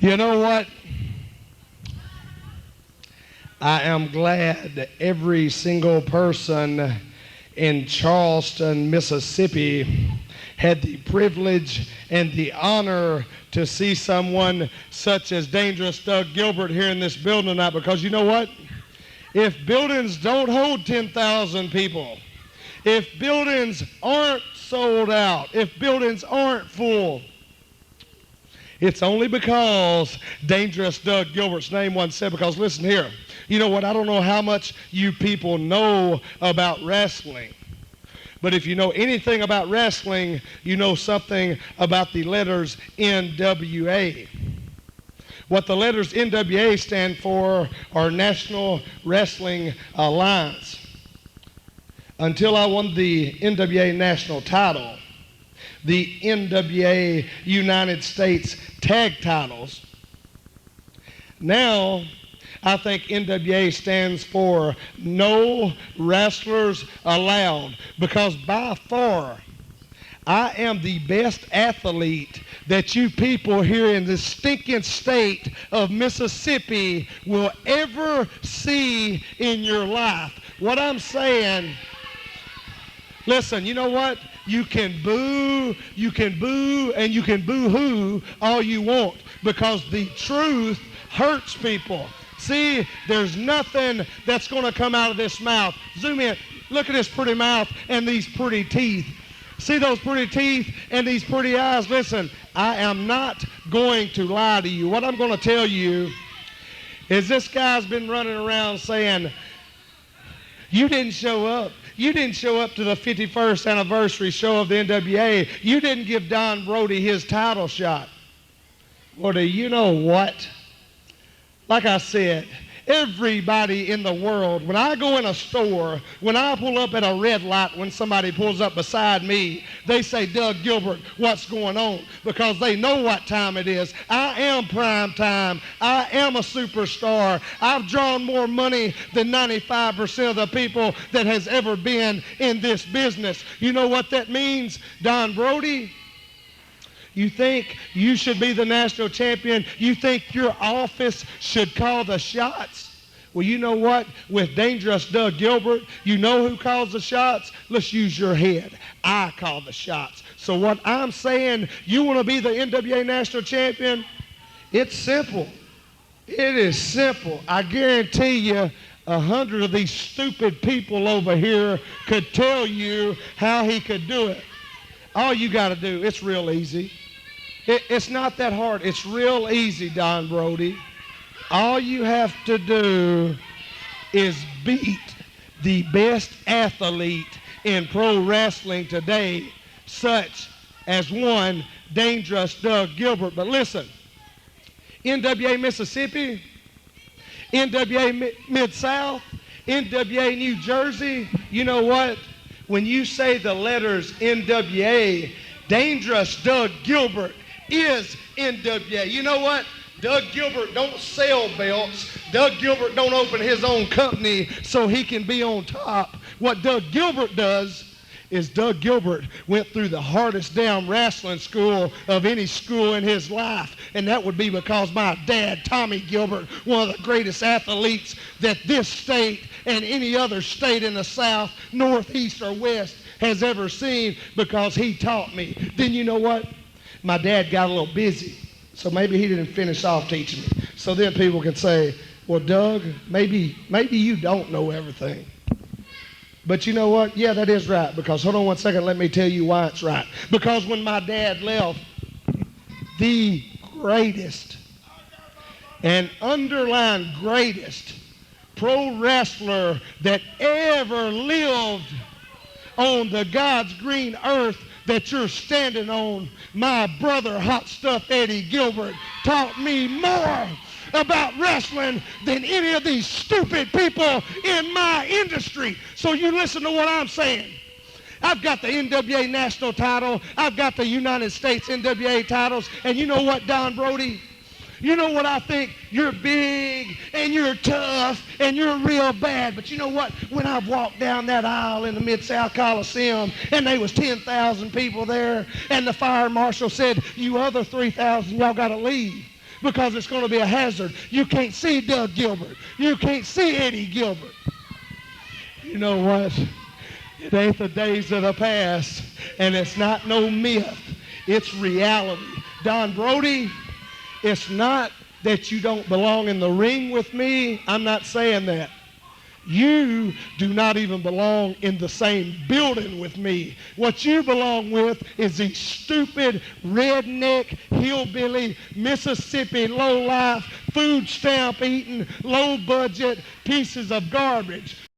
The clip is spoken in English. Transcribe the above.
You know what? I am glad that every single person in Charleston, Mississippi had the privilege and the honor to see someone such as Dangerous Doug Gilbert here in this building tonight, because you know what? If buildings don't hold 10,000 people, if buildings aren't sold out, if buildings aren't full, it's only because Dangerous Doug Gilbert's name wasn't said. Because listen here, you know what? I don't know how much you people know about wrestling, but if you know anything about wrestling, you know something about the letters NWA. What the letters NWA stand for are National Wrestling Alliance. Until I won the NWA national title, the NWA United States tag titles, now I think NWA stands for No Wrestlers Allowed, because by far I am the best athlete that you people here in this stinking state of Mississippi will ever see in your life. What I'm saying, listen, you know what? You can boo, and you can boo-hoo all you want, because the truth hurts people. See, there's nothing that's going to come out of this mouth. Zoom in. Look at this pretty mouth and these pretty teeth. See those pretty teeth and these pretty eyes? Listen, I am not going to lie to you. What I'm going to tell you is this guy's been running around saying, you didn't show up. You didn't show up to the 51st anniversary show of the NWA. You didn't give Don Brodie his title shot. Well, do you know what? Like I said, everybody in the world, when I go in a store, when I pull up at a red light, when somebody pulls up beside me, they say, Doug Gilbert, what's going on? Because they know what time it is. I am prime time. I am a superstar. I've drawn more money than 95% of the people that has ever been in this business. You know what that means, Don Brodie? You think you should be the national champion? You think your office should call the shots? Well, you know what? With Dangerous Doug Gilbert, you know who calls the shots? Let's use your head. I call the shots. So what I'm saying, you want to be the NWA national champion? It's simple. It is simple. I guarantee you 100 of these stupid people over here could tell you how he could do it. All you got to do, it's real easy. It's not that hard. It's real easy, Don Brodie. All you have to do is beat the best athlete in pro wrestling today, such as one Dangerous Doug Gilbert. But listen, NWA Mississippi, NWA Mid-South, NWA New Jersey, you know what? When you say the letters NWA, Dangerous Doug Gilbert is NWA. You know what? Doug Gilbert don't sell belts. Doug Gilbert don't open his own company so he can be on top. What Doug Gilbert does is Doug Gilbert went through the hardest damn wrestling school of any school in his life, and that would be because my dad, Tommy Gilbert, one of the greatest athletes that this state and any other state in the South, North, East, or West has ever seen, because he taught me. Then you know what? My dad got a little busy, so maybe he didn't finish off teaching me. So then people can say, well, Doug, maybe you don't know everything. But you know what? Yeah, that is right, because hold on one second, let me tell you why it's right. Because when my dad left, the greatest and underlined greatest pro wrestler that ever lived on the God's green earth that you're standing on, my brother Hot Stuff Eddie Gilbert, taught me more about wrestling than any of these stupid people in my industry. So you listen to what I'm saying. I've got the NWA national title. I've got the United States NWA titles. And you know what, Don Brodie? You know what I think? You're big and you're tough and you're real bad. But you know what? When I've walked down that aisle in the Mid-South Coliseum and there was 10,000 people there and the fire marshal said, you other 3,000, y'all got to leave. because it's going to be a hazard. You can't see Doug Gilbert. You can't see Eddie Gilbert. You know what? It ain't the days of the past, and it's not no myth. It's reality. Don Brodie, it's not that you don't belong in the ring with me. I'm not saying that. You do not even belong in the same building with me. What you belong with is these stupid, redneck, hillbilly, Mississippi, low-life, food stamp eating, low-budget pieces of garbage.